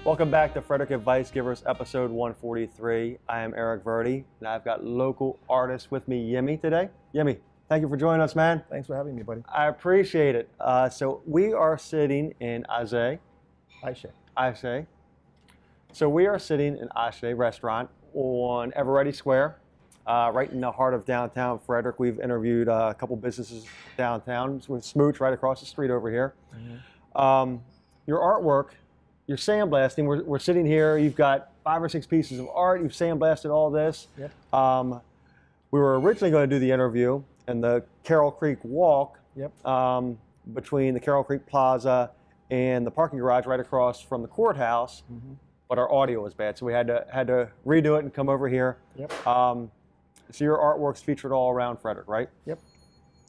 Welcome back to Frederick Advice Givers, episode 143. I am Eric Verdi, and I've got local artist with me, Yemi, today. Yemi, thank you for joining us, man. Thanks for having me, buddy. I appreciate it. So we are sitting in Aze. So we are sitting in Aze Restaurant on Eveready Square, right in the heart of downtown Frederick. We've interviewed a couple businesses downtown with Smooch right across the street over here. Mm-hmm. Your artwork, you're sandblasting. We're sitting here. You've got 5 or 6 pieces of art. You've sandblasted all this. Yep. We were originally going to do the interview in the Carroll Creek Walk. Yep. Between the Carroll Creek Plaza and the parking garage right across from the courthouse. Mm-hmm. But our audio was bad, so we had to redo it and come over here. Yep. So your artwork's featured all around Frederick, right? Yep.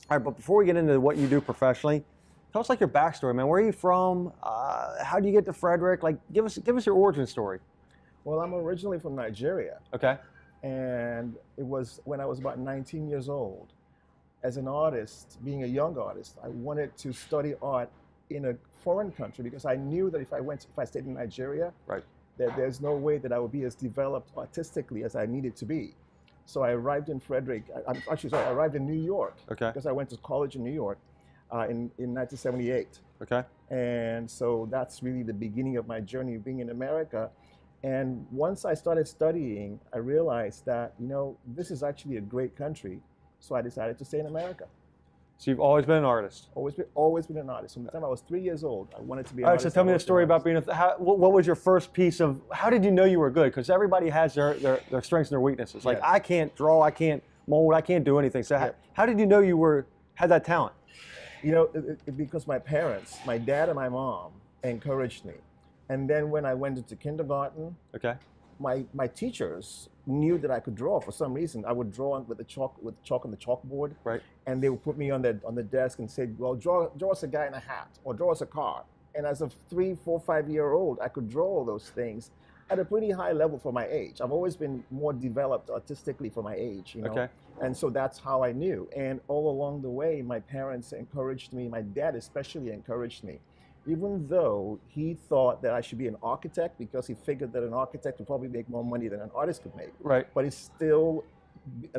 All right, but before we get into what you do professionally, tell us like your backstory, man. Where are you from? How do you get to Frederick? Like, give us your origin story. Well, I'm originally from Nigeria. Okay. And it was when I was about 19 years old. As an artist, being a young artist, I wanted to study art in a foreign country because I knew that if I stayed in Nigeria, right, that there's no way that I would be as developed artistically as I needed to be. So I arrived in I arrived in New York. Okay. Because I went to college in New York. In 1978. Okay. And so that's really the beginning of my journey of being in America. And once I started studying, I realized that, this is actually a great country. So I decided to stay in America. So you've always been an artist? Always been an artist. From the time I was 3 years old, I wanted to be an artist. All right, so tell me the story about being what was your first piece of, how did you know you were good? Because everybody has their strengths and their weaknesses. Like, yes. I can't draw, I can't mold, I can't do anything. So yeah. How did you know you had that talent? Because my parents, my dad and my mom, encouraged me. And then when I went into kindergarten, okay, my teachers knew that I could draw for some reason. I would draw with chalk on the chalkboard, right? And they would put me on the desk and say, "Well, draw us a guy in a hat or draw us a car." And as a 3, 4, 5-year-old, I could draw all those things at a pretty high level for my age. I've always been more developed artistically for my age, Okay. And so that's how I knew. And all along the way, my parents encouraged me. My dad especially encouraged me. Even though he thought that I should be an architect because he figured that an architect would probably make more money than an artist could make. Right. But he still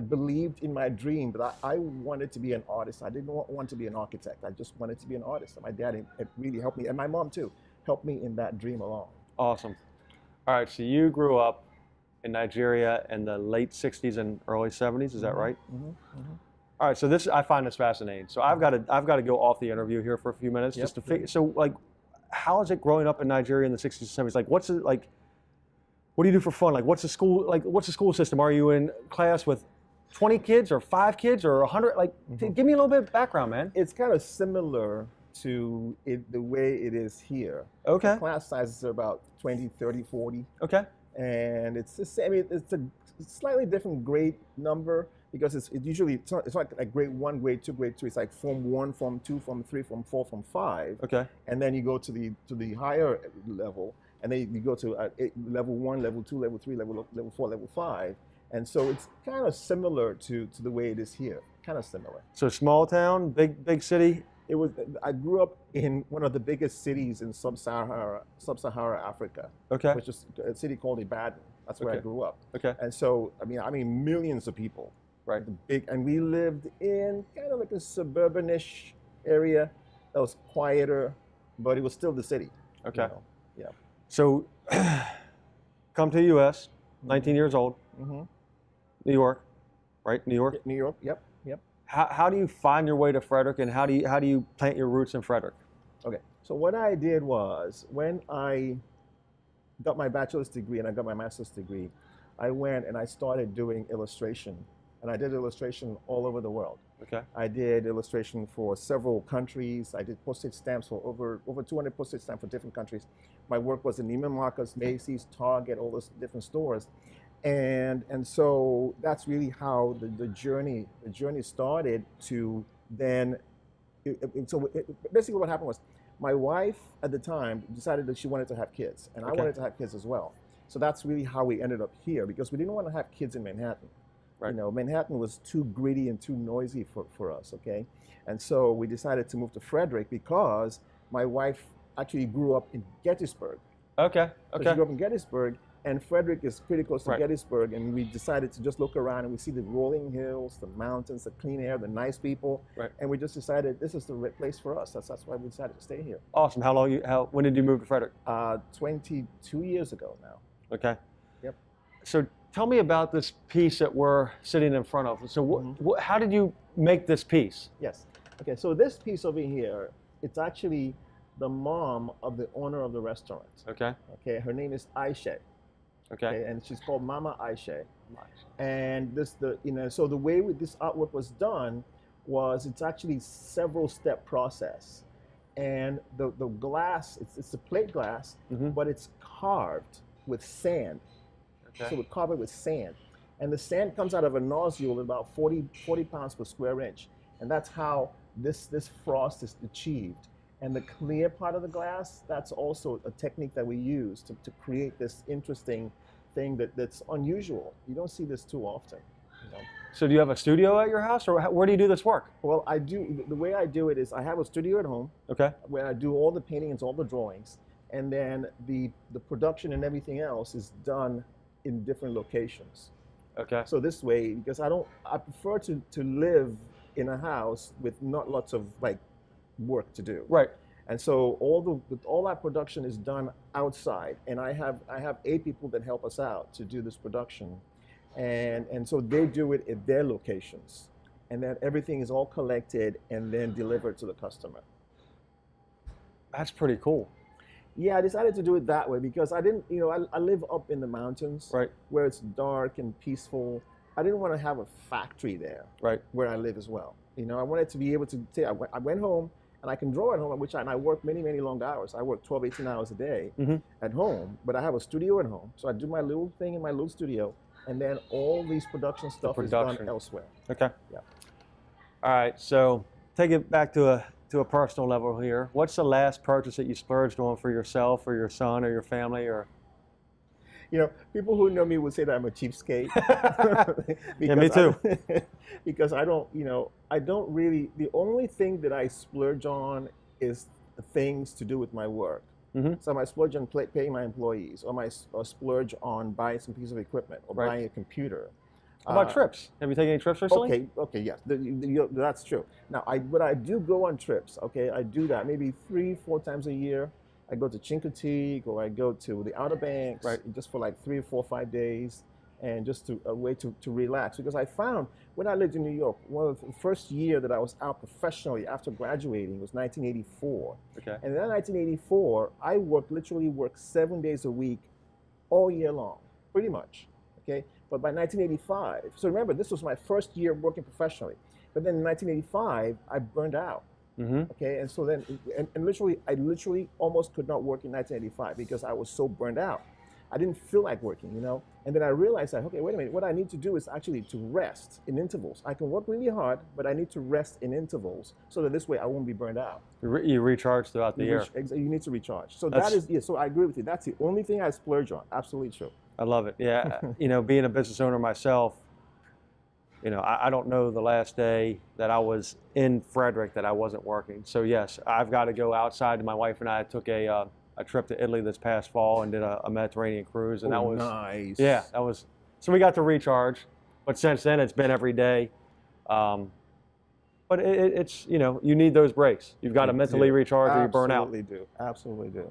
believed in my dream that I wanted to be an artist. I didn't want to be an architect. I just wanted to be an artist. And my dad really helped me, and my mom too, helped me in that dream along. Awesome. All right, so you grew up in Nigeria in the late 60s and early 70s, is that right? Mm-hmm. Mm-hmm. All right, so I find this fascinating. So I've got to go off the interview here for a few minutes just to figure. So like, how is it growing up in Nigeria in the 60s and 70s? Like, what do you do for fun? Like, what's the school system? Are you in class with 20 kids or 5 kids or 100? Like, give me a little bit of background, man. It's kind of similar to the way it is here. Okay. The class sizes are about 20, 30, 40. Okay. And it's the same. It's a slightly different grade number because it's like grade 1, grade 2, grade 3. It's like Form 1, Form 2, Form 3, Form 4, Form 5. Okay. And then you go to the higher level, and then you go to level 1, level 2, level 3, level 4, level 5. And so it's kind of similar to the way it is here. Kind of similar. So small town, big city. I grew up in one of the biggest cities in sub-Sahara Africa. Okay. Which is a city called Ibadan. That's where I grew up. Okay. And so, I mean, millions of people. Right. And we lived in kind of like a suburban-ish area that was quieter, but it was still the city. Okay. Yeah. So, come to the U.S., 19 years old. Mm-hmm. New York, right? New York. New York. Yep. How do you find your way to Frederick, and how do you plant your roots in Frederick? Okay, so what I did was when I got my bachelor's degree and I got my master's degree, I went and I started doing illustration, and I did illustration all over the world. Okay. I did illustration for several countries. I did postage stamps for over 200 postage stamps for different countries. My work was in Neiman Marcus, Macy's, Target, all those different stores. And so that's really how the journey started to then. Basically what happened was my wife at the time decided that she wanted to have kids, and I wanted to have kids as well. So that's really how we ended up here, because we didn't want to have kids in Manhattan. Right. Manhattan was too gritty and too noisy for us. Okay, and so we decided to move to Frederick because my wife actually grew up in Gettysburg. Okay. So she Okay. grew up in Gettysburg, and Frederick is pretty close to Right. Gettysburg, and we decided to just look around and we see the rolling hills, the mountains, the clean air, the nice people, Right. and we just decided this is the right place for us. That's why we decided to stay here. Awesome. When did you move to Frederick? 22 years ago now. Okay. Yep. So tell me about this piece that we're sitting in front of. So how did you make this piece? Yes. Okay, so this piece over here, it's actually the mom of the owner of the restaurant. Okay. Okay, her name is Aisha. Okay. And she's called Mama Aisha. And so the way this artwork was done was it's actually several step process. And the glass, it's a plate glass, but it's carved with sand. Okay. So we carve it with sand. And the sand comes out of a nozzle of about 40 pounds per square inch. And that's how this frost is achieved. And the clear part of the glass, that's also a technique that we use to create this interesting thing that's unusual. You don't see this too often. You know? So do you have a studio at your house, or where do you do this work? Well, I do. The way I do it is I have a studio at home. Okay. Where I do all the paintings, all the drawings, and then the production and everything else is done in different locations. Okay. So this way, because I prefer to live in a house with not lots of like work to do. Right. And so all that production is done outside, and I have 8 people that help us out to do this production, and so they do it at their locations, and then everything is all collected and then delivered to the customer. That's pretty cool. Yeah, I decided to do it that way because I didn't, I live up in the mountains, Right. where it's dark and peaceful. I didn't want to have a factory there, Right. where I live as well. I wanted to be able to say I went home. And I can draw at home, and I work many, many long hours. I work 12, 18 hours a day at home, but I have a studio at home. So I do my little thing in my little studio, and then all these production stuff is done elsewhere. Okay. Yeah. All right. So take it back to a personal level here. What's the last purchase that you splurged on for yourself or your son or your family or? People who know me would say that I'm a cheapskate. Yeah, me too. Because I don't really, the only thing that I splurge on is things to do with my work. So I might splurge on paying my employees, or splurge on buying some piece of equipment, or buying a computer. How about trips? Have you taken any trips recently? Okay, yes, that's true. Now, but I do go on trips. Okay, I do that maybe 3-4 times a year. I go to Chincoteague, or I go to the Outer Banks, just for like 3 or 4 or 5 days, and just a way to relax. Because I found when I lived in New York, one of the first year that I was out professionally after graduating was 1984. Okay. And in that 1984, I literally worked 7 days a week, all year long, pretty much. Okay. But by 1985, so remember, this was my first year working professionally. But then in 1985, I burned out. Okay, and so then, and I literally almost could not work in 1985 because I was so burned out. I didn't feel like working, And then I realized that, okay, wait a minute, what I need to do is actually to rest in intervals. I can work really hard, but I need to rest in intervals so that this way I won't be burned out. You recharge throughout the year. You need to recharge. So so I agree with you. That's the only thing I splurge on. Absolutely true. I love it. Yeah, being a business owner myself, I don't know the last day that I was in Frederick that I wasn't working. So yes, I've got to go outside. My wife and I took a trip to Italy this past fall and did a Mediterranean cruise, and that was nice. Yeah, that was. So we got to recharge, but since then it's been every day. But it's you need those breaks. You've got to mentally recharge or you burn out. Absolutely do.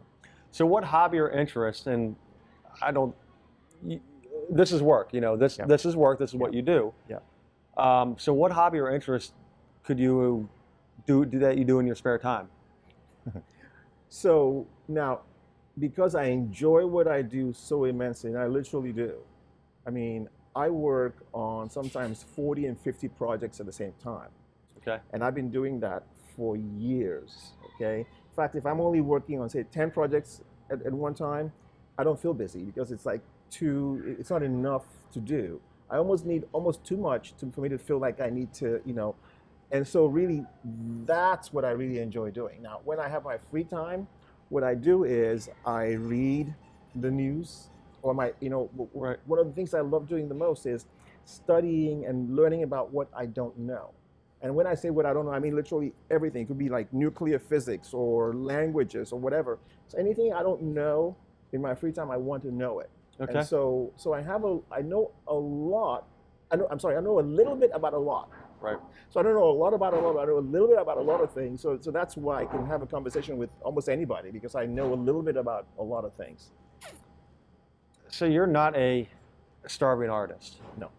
So what hobby or interest? And this is work. This is work. This is what you do. Yeah. So what hobby or interest could you do that you do in your spare time? So now, because I enjoy what I do so immensely, and I literally do, I mean, I work on sometimes 40 and 50 projects at the same time. Okay. And I've been doing that for years, okay? In fact, if I'm only working on, say, 10 projects at one time, I don't feel busy because it's like it's not enough to do. I almost need too much for me to feel like I need to, and so really that's what I really enjoy doing. Now, when I have my free time, what I do is I read the news, or one of the things I love doing the most is studying and learning about what I don't know. And when I say what I don't know, I mean literally everything. It could be like nuclear physics or languages or whatever. So anything I don't know, in my free time, I want to know it. Okay. And so I know a lot. I know a little bit about a lot. Right. So I don't know a lot about a lot. I know a little bit about a lot of things. So that's why I can have a conversation with almost anybody, because I know a little bit about a lot of things. So you're not a starving artist. No.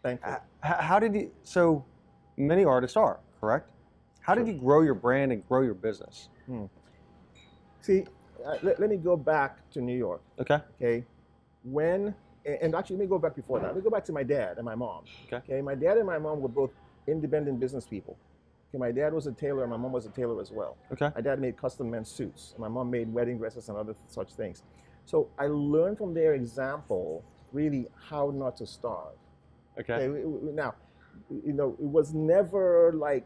Thankfully. How did you? So many artists are, correct? How did you grow your brand and grow your business? See, let me go back to New York. Okay. Okay. And actually, let me go back before that. Let me go back to my dad and my mom. Okay. My dad and my mom were both independent business people. Okay. My dad was a tailor, and my mom was a tailor as well. Okay. My dad made custom men's suits, and my mom made wedding dresses and other such things. So I learned from their example really how not to starve. Okay. Now, it was never like,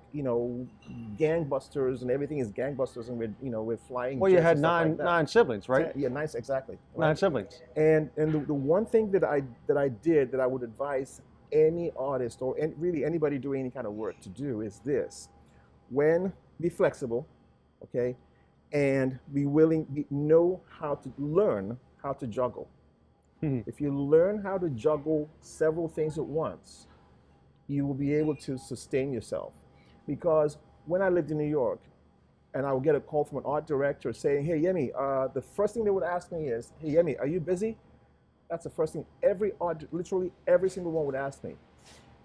gangbusters and everything is gangbusters and we're flying. Well, you jets had and stuff like that. nine siblings, right? Yeah, nice, exactly. Nine siblings. And the one thing that I did that I would advise any artist or really anybody doing any kind of work to do is this: be flexible, okay, and know how to learn how to juggle. If you learn how to juggle several things at once, you will be able to sustain yourself. Because when I lived in New York, and I would get a call from an art director saying, "Hey, Yemi," the first thing they would ask me is, "Hey, Yemi, are you busy?" That's the first thing literally every single one would ask me,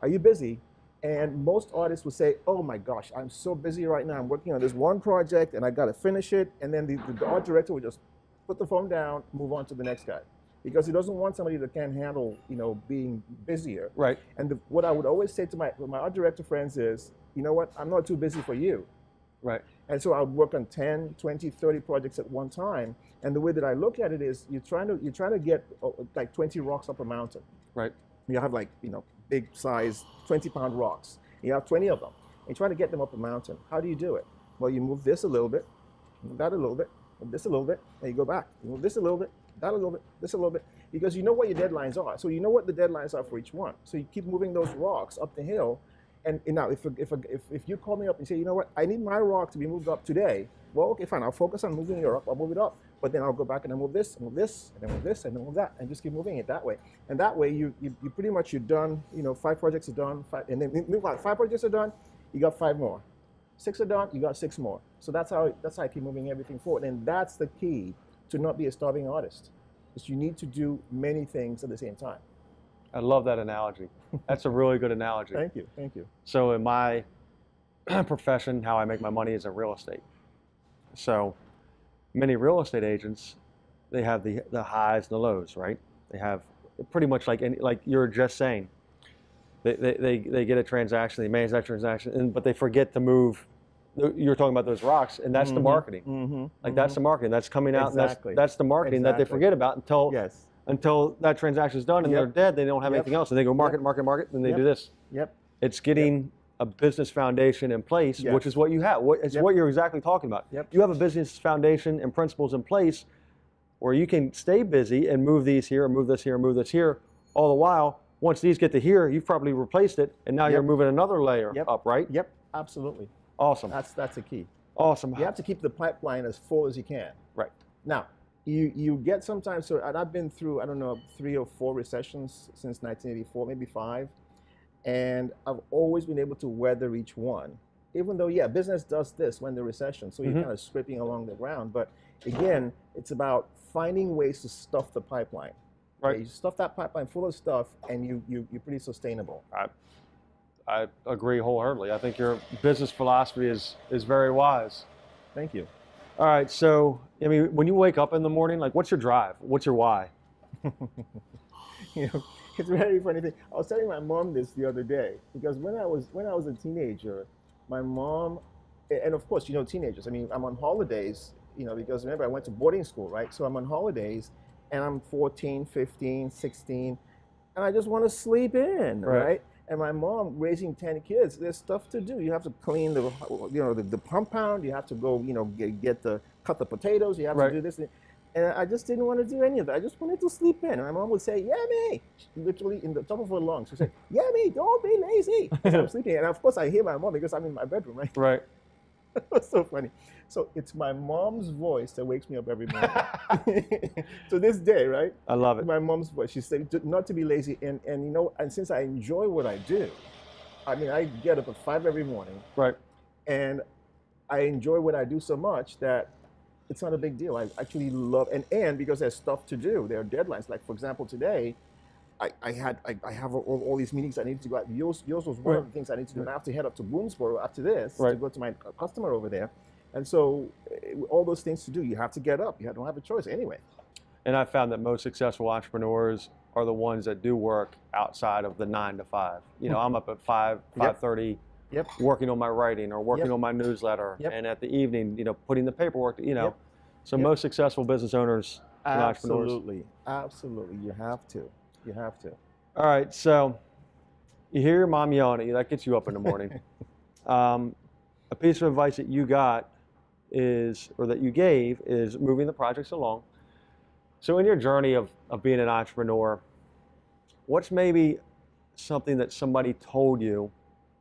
"Are you busy?" And most artists would say, "Oh my gosh, I'm so busy right now. I'm working on this one project and I got to finish it." And then the art director would just put the phone down, move on to the next guy. Because he doesn't want somebody that can't handle, being busier. Right. And what I would always say to my art director friends is, "You know what? I'm not too busy for you." Right. And so I would work on 10, 20, 30 projects at one time. And the way that I look at it is, you're trying to get like 20 rocks up a mountain. Right. You have big size 20-pound rocks. You have 20 of them. And you try to get them up a mountain. How do you do it? Well, you move this a little bit, move that a little bit, move this a little bit, and you go back. You move this a little bit, that a little bit, this a little bit, because you know what your deadlines are. So you know what the deadlines are for each one. So you keep moving those rocks up the hill. And now, if you call me up and say, "You know what, I need my rock to be moved up today," well, okay, fine. I'll focus on moving your rock. I'll move it up. But then I'll go back and I'll move this, and move this, and then move this, and then move that, and just keep moving it that way. And that way, you pretty much, you're done. 5 projects are done. 5 projects are done. You got 5 more. 6 are done. You got 6 more. So that's how I keep moving everything forward. And that's the key to not be a starving artist. Is you need to do many things at the same time. I love that analogy. That's a really good analogy. Thank you. Thank you. So in my profession, how I make my money is in real estate. So many real estate agents, they have the highs and the lows, right? They have pretty much like you're just saying. They get a transaction, they manage that transaction, but they forget to move. You're talking about those rocks, and that's the marketing. That's the marketing. That's coming out. Exactly. That's the marketing that they forget about until that transaction is done and they're dead. They don't have anything else, and they go market, and they do this. Yep. It's getting a business foundation in place, which is what you have. It's what you're exactly talking about. You have a business foundation and principles in place where you can stay busy and move these here, and move this here, and move this here, all the while. Once these get to here, you've probably replaced it, and now you're moving another layer up, right? Yep, absolutely. Awesome. That's the key. Awesome. You have to keep the pipeline as full as you can. Right. Now, you get sometimes, and I've been through, 3 or 4 recessions since 1984, maybe 5, and I've always been able to weather each one. Even though, business does this when the recession, so you're kind of scraping along the ground. But again, it's about finding ways to stuff the pipeline. Right. You stuff that pipeline full of stuff, and you're pretty sustainable. I agree wholeheartedly. I think your business philosophy is very wise. Thank you. All right, so when you wake up in the morning, what's your drive? What's your why? It's a very funny thing. I was telling my mom this the other day, because when I was a teenager, my mom, and of course, teenagers. I'm on holidays, because remember I went to boarding school, right? So I'm on holidays, and I'm 14, 15, 16, and I just want to sleep in, right? And my mom raising 10 kids, there's stuff to do. You have to clean the compound. You have to go, cut the potatoes. You have to do this. And I just didn't want to do any of that. I just wanted to sleep in. And my mom would say, "Yemi," literally in the top of her lungs. She said, "Yemi, don't be lazy." I'm sleeping. And of course I hear my mom because I'm in my bedroom, right? Right. It's so funny. So it's my mom's voice that wakes me up every morning. To this day, right? I love it. My mom's voice. She said not to be lazy, and you know, and since I enjoy what I do, I mean, I get up at 5 every morning, Right. and I enjoy what I do so much that it's not a big deal. I actually love, and because there's stuff to do, there are deadlines. Like for example, today, I have all these meetings I need to go out. Yours was one of the things I need to do. And I have to head up to Boonesboro after this to go to my customer over there. And so all those things to do, you have to get up. You don't have a choice anyway. And I found that most successful entrepreneurs are the ones that do work outside of the 9 to 5. You know, I'm up at 5:30, working on my writing or working on my newsletter, and at the evening, you know, putting the paperwork. You know, so most successful business owners and entrepreneurs. Absolutely, you have to. You have to. All right, so you hear your mom yelling at you. That gets you up in the morning. A piece of advice that you got is, or that you gave, is moving the projects along. So in your journey of being an entrepreneur, what's maybe something that somebody told you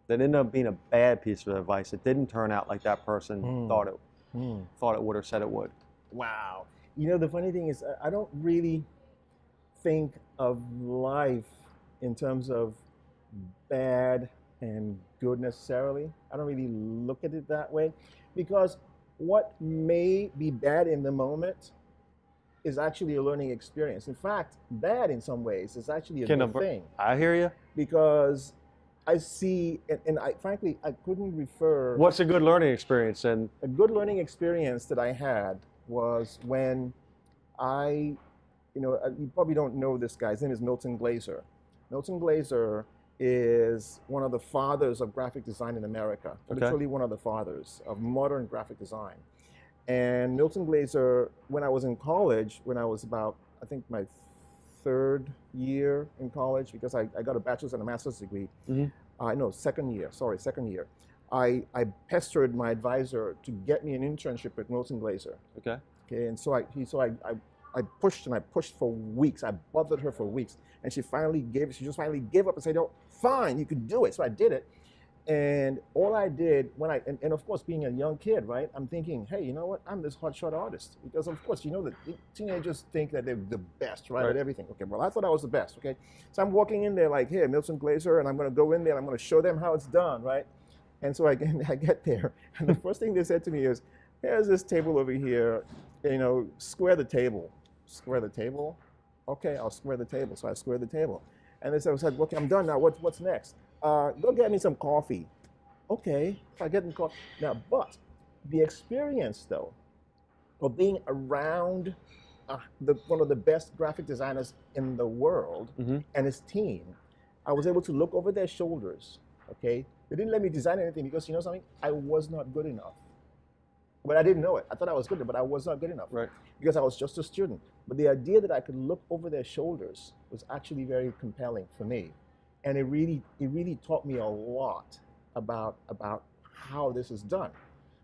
that ended up being a bad piece of advice that didn't turn out like that person thought it would or said it would? Wow. You know, the funny thing is, I don't really think of life in terms of bad and good necessarily. I don't really look at it that way, because what may be bad in the moment is actually a learning experience. In fact, bad in some ways is actually a good thing. I hear you. Because I see, and I frankly, I couldn't refer. What's a good learning experience? And a good learning experience that I had was when you probably don't know this guy. His name is Milton Glaser. Milton Glaser is one of the fathers of graphic design in America. Literally one of the fathers of modern graphic design. And Milton Glaser, when I was in college, when I was about, I think my 3rd year in college, because I got a bachelor's and a master's degree. Second year. I pestered my advisor to get me an internship at Milton Glaser. Okay, and so I pushed for weeks. I bothered her for weeks, and she just finally gave up and said, "Oh, fine, you can do it." So I did it, and all I did and of course, being a young kid, right? I'm thinking, hey, you know what? I'm this hotshot artist, because of course, you know that teenagers think that they're the best, right, at everything. Okay, well, I thought I was the best. Okay, so I'm walking in there like, here, Milton Glaser, and I'm going to go in there and I'm going to show them how it's done, right? And so I get there, and the first thing they said to me is, "Here's this table over here. You know, square the table." Square the table? Okay, I'll square the table. So I squared the table. And they said, okay, I'm done now. What's next? Go get me some coffee. Okay, so I get them coffee. Now, but the experience, though, of being around one of the best graphic designers in the world and his team, I was able to look over their shoulders, okay? They didn't let me design anything because, you know something? I was not good enough. But I didn't know it. I thought I was good, but I was not good enough. Right. Because I was just a student. But the idea that I could look over their shoulders was actually very compelling for me. And it really taught me a lot about how this is done.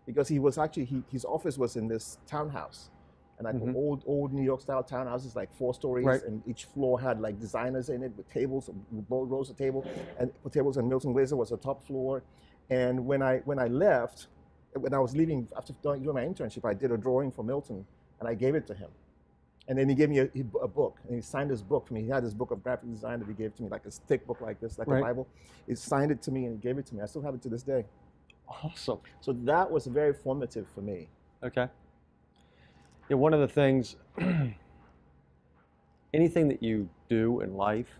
Because he was actually, his office was in this townhouse. And like old New York style townhouses, like 4 stories, and each floor had like designers in it with tables, rows of tables, and Milton Glaser was the top floor. And when I left, when I was leaving after doing my internship, I did a drawing for Milton, and I gave it to him. And then he gave me a book, and he signed his book for me. He had this book of graphic design that he gave to me, like a thick book like this, like a Bible. He signed it to me, and he gave it to me. I still have it to this day. Awesome. So that was very formative for me. Okay. Yeah, one of the things, anything that you do in life,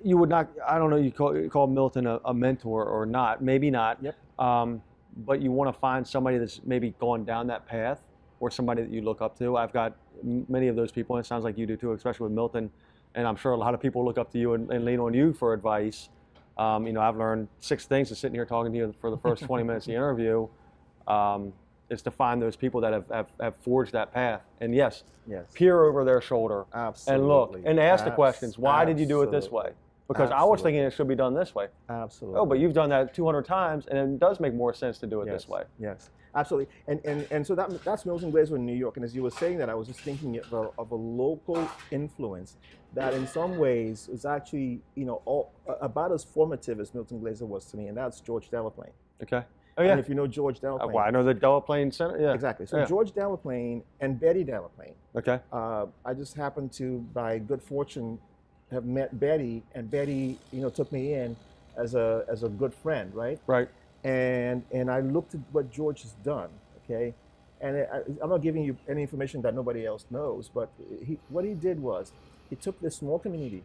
you would not, I don't know, you call Milton a mentor or not, maybe not. Yep. But you want to find somebody that's maybe gone down that path, or somebody that you look up to. I've got many of those people, and it sounds like you do too, especially with Milton. And I'm sure a lot of people look up to you and lean on you for advice. I've learned 6 things just sitting here talking to you for the first 20 minutes of the interview, is to find those people that have forged that path. And yes, peer over their shoulder. Absolutely. And look, and ask the questions. Why did you do it this way? Because I was thinking it should be done this way. Absolutely. Oh, but you've done that 200 times, and it does make more sense to do it this way. Yes. Absolutely. And so that's Milton Glaser in New York. And as you were saying that, I was just thinking of a local influence that in some ways is actually, about as formative as Milton Glaser was to me, and that's George Delaplane. Okay. Oh, And yeah. if you know George Delaplane. Well, I know the Delaplane Center. Yeah. Exactly. So Yeah. George Delaplane and Betty Delaplane. Okay. I just happened to, by good fortune, have met Betty, and Betty, took me in as a good friend, right? Right. And I looked at what George has done, okay? And I'm not giving you any information that nobody else knows, but what he did was he took this small community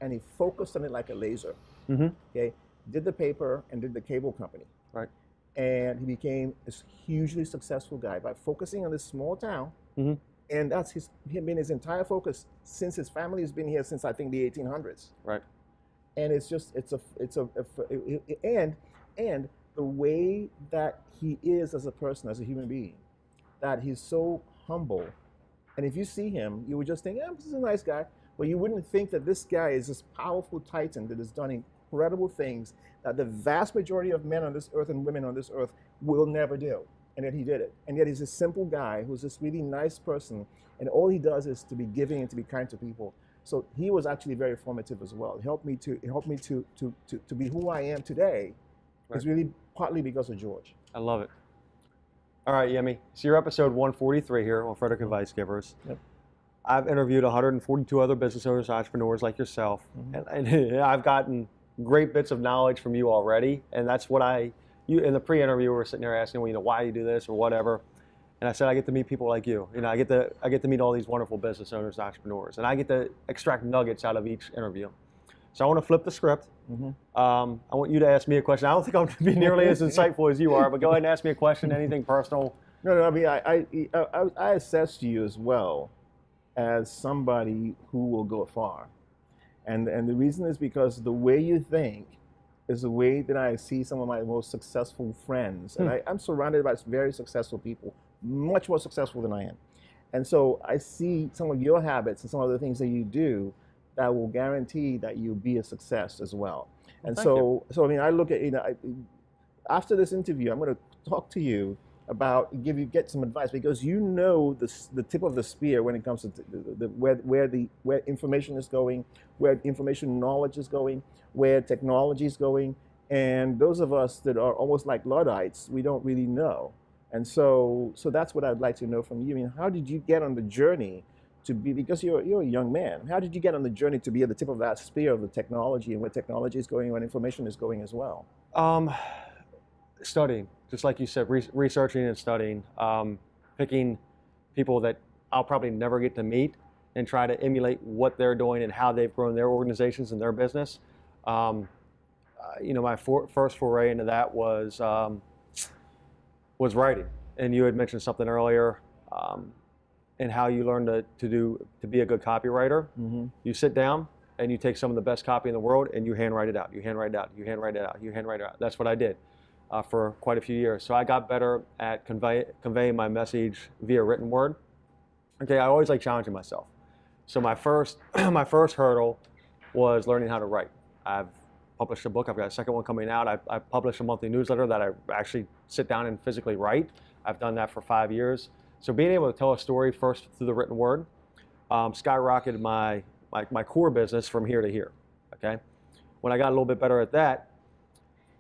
and he focused on it like a laser, okay? Did the paper and did the cable company. Right. And he became this hugely successful guy by focusing on this small town. And that's been his entire focus since his family has been here since I think the 1800s. Right. And and the way that he is as a person, as a human being, that he's so humble. And if you see him, you would just think, this is a nice guy. But you wouldn't think that this guy is this powerful titan that has done incredible things that the vast majority of men on this earth and women on this earth will never do. And yet he did it. And yet he's a simple guy who's this really nice person. And all he does is to be giving and to be kind to people. So he was actually very formative as well. It helped me to be who I am today. It's really partly because of George. I love it. All right, Yemi. So you're episode 143 here on Frederick Advice Givers. Yep. I've interviewed 142 other business owners, entrepreneurs like yourself, and I've gotten great bits of knowledge from you already. And that's what you in the pre-interview, we were sitting there asking, well, why you do this or whatever. And I said, I get to meet people like you. I get to meet all these wonderful business owners, entrepreneurs, and I get to extract nuggets out of each interview. So I want to flip the script. I want you to ask me a question. I don't think I'm going to be nearly as insightful as you are, but go ahead and ask me a question, anything personal. No, I mean, I assess you as well as somebody who will go far. And the reason is because the way you think is the way that I see some of my most successful friends. And I'm surrounded by very successful people, much more successful than I am. And so I see some of your habits and some of the things that you do that will guarantee that you'll be a success as well. And so I mean, I look at, after this interview, I'm going to talk to you about, get some advice, because the tip of the spear when it comes to where information is going, where information knowledge is going, where technology is going. And those of us that are almost like Luddites, we don't really know. And so that's what I'd like to know from you. I mean, how did you get on the journey to be, because you're a young man, how did you get on the journey to be at the tip of that spear of the technology and where technology is going, where information is going as well? Studying, just like you said, researching and studying, picking people that I'll probably never get to meet and try to emulate what they're doing and how they've grown their organizations and their business. My first foray into that was writing, and you had mentioned something earlier, and how you learn to be a good copywriter. You sit down and you take some of the best copy in the world and you handwrite it out. You handwrite it out. You handwrite it out. You handwrite it out. That's what I did for quite a few years. So I got better at conveying my message via written word. Okay, I always like challenging myself. So my first hurdle was learning how to write. I've published a book. I've got a second one coming out. I publish a monthly newsletter that I actually sit down and physically write. I've done that for 5 years. So being able to tell a story first through the written word skyrocketed my core business from here to here. Okay, when I got a little bit better at that,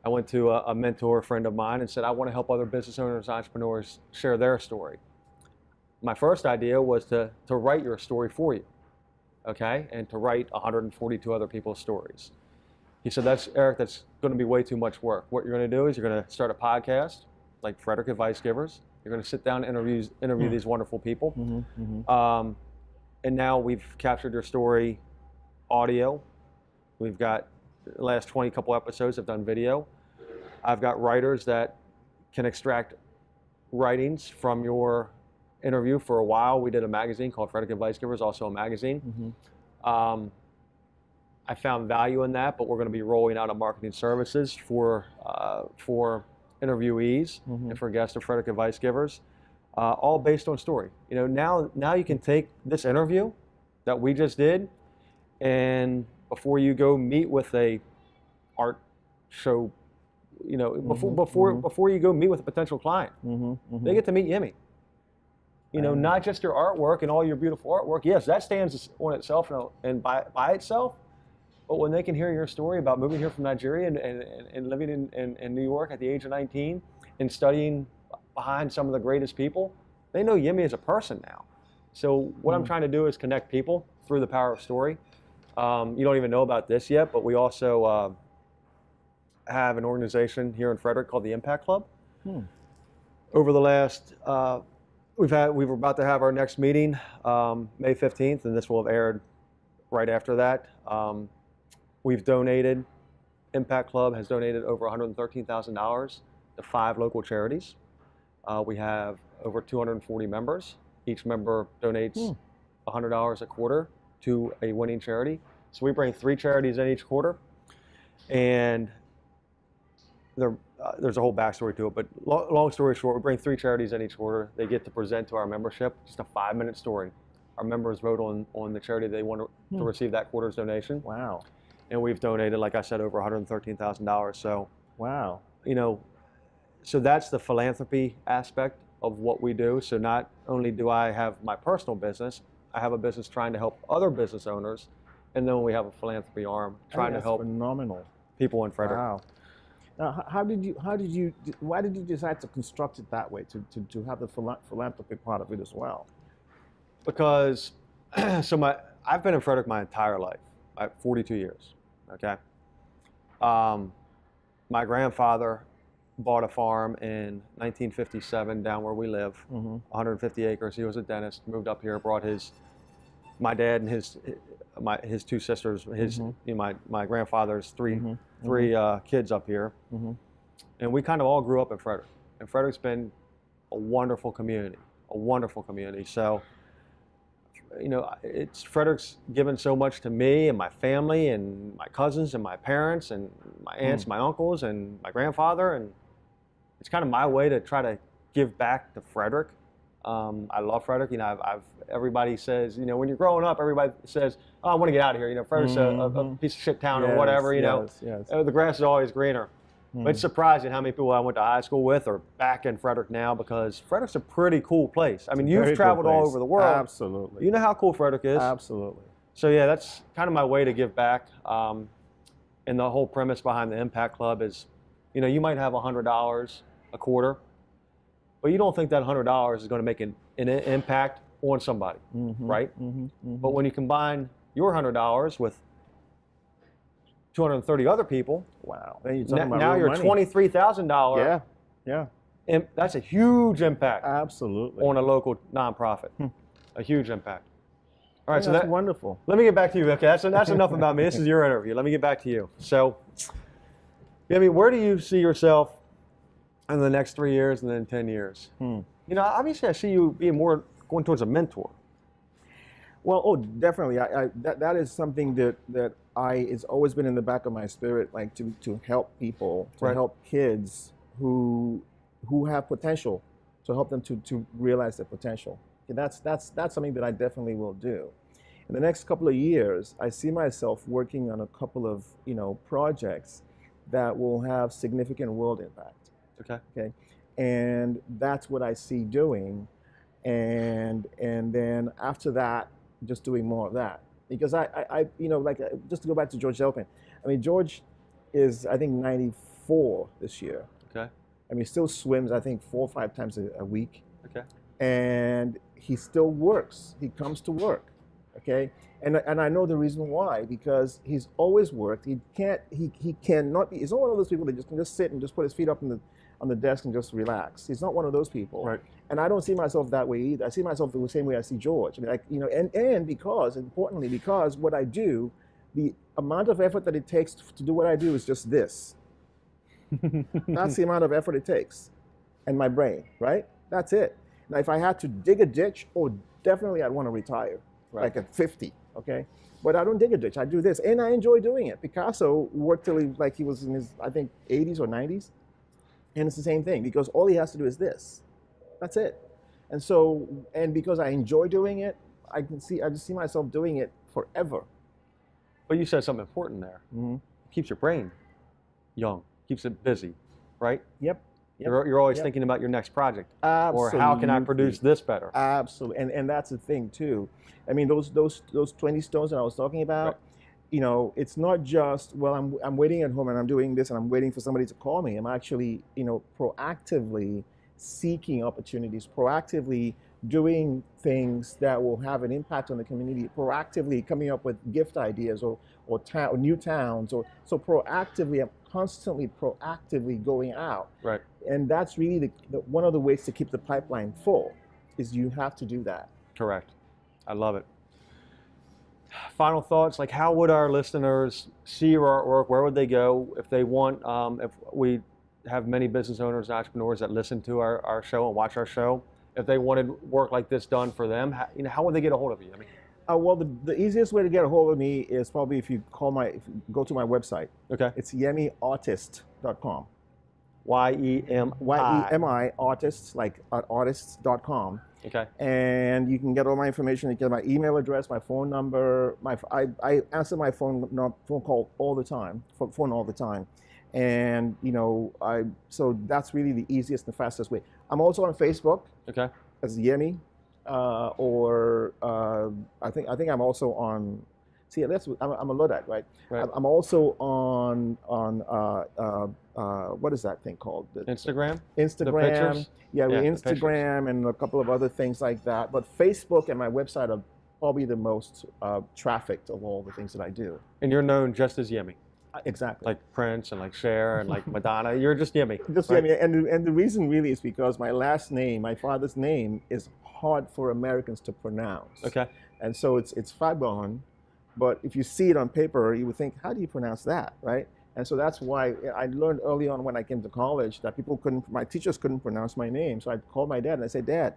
I went to a mentor friend of mine and said, I want to help other business owners, entrepreneurs share their story. My first idea was to write your story for you, okay, and to write 142 other people's stories. He said, Eric, that's going to be way too much work. What you're going to do is you're going to start a podcast like Frederick Advice Givers. You're going to sit down and interview these wonderful people. And now we've captured your story audio. We've got the last 20 couple episodes have done video. I've got writers that can extract writings from your interview. For a while, we did a magazine called Frederick Advice Givers, also a magazine. I found value in that, but we're going to be rolling out a marketing services for interviewees and for guests of Frederick Advice Givers, all based on story. Now you can take this interview that we just did, and before you go meet with a art show before you go meet with a potential client, they get to meet Yemi. Not just your artwork and all your beautiful artwork. Yes, that stands on itself and by itself. But when they can hear your story about moving here from Nigeria and living in New York at the age of 19 and studying behind some of the greatest people, they know Yemi as a person now. So what I'm trying to do is connect people through the power of story. You don't even know about this yet, but we also have an organization here in Frederick called the Impact Club. Over the last, we were about to have our next meeting May 15th, and this will have aired right after that. We've donated, Impact Club has donated over $113,000 to 5 local charities. We have over 240 members. Each member donates $100 a quarter to a winning charity. So we bring 3 charities in each quarter. And there's a whole backstory to it, but long story short, we bring 3 charities in each quarter. They get to present to our membership just a 5-minute story. Our members vote on the charity they want to receive that quarter's donation. Wow. And we've donated, like I said, over $113,000. So, wow. So that's the philanthropy aspect of what we do. So not only do I have my personal business, I have a business trying to help other business owners, and then we have a philanthropy arm trying to help phenomenal people in Frederick. Wow. Now, why did you decide to construct it that way, to have the philanthropy part of it as well? Because, I've been in Frederick my entire life, 42 years, okay? My grandfather bought a farm in 1957 down where we live, 150 acres. He was a dentist, moved up here, brought my dad and his 2 sisters, my grandfather's three kids up here. And we kind of all grew up in Frederick. And Frederick's been a wonderful community. So, Frederick's given so much to me and my family and my cousins and my parents and my aunts, my uncles and my grandfather, and it's kind of my way to try to give back to Frederick. I love Frederick. Everybody says, when you're growing up, everybody says, "Oh, I want to get out of here." Frederick's a piece of shit town or whatever. Yes. The grass is always greener. But it's surprising how many people I went to high school with are back in Frederick now, because Frederick's a pretty cool place. I mean, you've traveled all over the world. Absolutely. You know how cool Frederick is. Absolutely. So yeah, that's kind of my way to give back. And the whole premise behind the Impact Club is, you might have $100 a quarter, but you don't think that $100 is going to make an impact on somebody, right? But when you combine your $100 with 230 other people, wow! Now you're $23,000. Yeah. And that's a huge impact. Absolutely. On a local nonprofit, a huge impact. All right, so that's wonderful. Let me get back to you. Okay, that's enough about me. This is your interview. Let me get back to you. So, where do you see yourself in the next 3 years and then 10 years? Obviously I see you being more going towards a mentor. Well, definitely. That is something that it's always been in the back of my spirit, like to help people, to help kids who have potential, to help them to realize their potential. And that's something that I definitely will do. In the next couple of years, I see myself working on a couple of projects that will have significant world impact. Okay. And that's what I see doing, and then after that, just doing more of that. Because just to go back to George Delpin, George is, I think, 94 this year. Okay. He still swims, I think, 4 or 5 times a week. Okay. And he still works. He comes to work. Okay. And I know the reason why, because he's always worked. He cannot be. He's not one of those people that can just sit and just put his feet up on the desk and just relax. He's not one of those people. Right. And I don't see myself that way either. I see myself the same way I see George. Importantly, because what I do, the amount of effort that it takes to do what I do is just this. That's the amount of effort it takes. And my brain, right? That's it. Now, if I had to dig a ditch, definitely I'd want to retire, like at 50, okay? But I don't dig a ditch. I do this, and I enjoy doing it. Picasso worked till he was in his, I think, 80s or 90s. And it's the same thing, because all he has to do is this. That's it. And because I enjoy doing it, I just see myself doing it forever. But you said something important there. It keeps your brain young, keeps it busy. right? Yep. You're always Yep. thinking about your next project. Absolutely. Or how can I produce this better? Absolutely. And that's the thing too. I mean, those 20 stones that I was talking about, Right. you know, it's not just, well, I'm waiting at home and I'm doing this and I'm waiting for somebody to call me. I'm actually, you know, proactively seeking opportunities, proactively doing things that will have an impact on the community, proactively coming up with gift ideas or new towns, or so proactively, I'm constantly proactively going out. Right. And that's really one of the ways to keep the pipeline full, is you have to do that. Correct. I love it. Final thoughts, like how would our listeners see your artwork? Where would they go if they want, if we have many business owners and entrepreneurs that listen to our show and watch our show, if they wanted work like this done for them, how would they get a hold of you? I mean, Well, the easiest way to get a hold of me is probably if you go to my website. okay. It's yemiartist.com. YEMI. YEMI, artists, like artists.com. Okay. And you can get all my information. You get my email address, my phone number. I answer my phone call all the time, phone all the time. And, you know, so that's really the easiest and fastest way. I'm also on Facebook. Okay. As Yemi. I think I'm also on. See, I'm a Luddite, right? Right. I'm also on what is that thing called? Instagram. Instagram. The pictures? Yeah, Yeah, the Instagram and a couple of other things like that. But Facebook and my website are probably the most trafficked of all the things that I do. And you're known just as Yemi. Exactly. Like Prince and like Cher and like Madonna. You're just Yemi. Just right? Yemi. And the reason really is because my last name, my father's name, is hard for Americans to pronounce. Okay. And so it's Fagbohun, but if you see it on paper, you would think, how do you pronounce that, right? And so that's why I learned early on when I came to college that my teachers couldn't pronounce my name. So I called my dad and I said, Dad,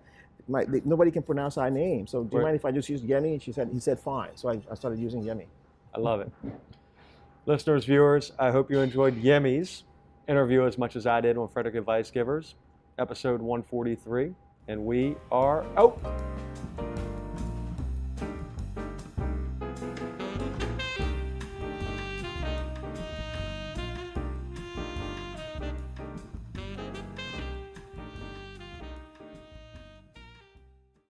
nobody can pronounce our name. So do you mind if I just use Yemi? And he said, fine. So I started using Yemi. I love it. Listeners, viewers, I hope you enjoyed Yemi's interview as much as I did on Frederick Advice Givers, episode 143. And we are out.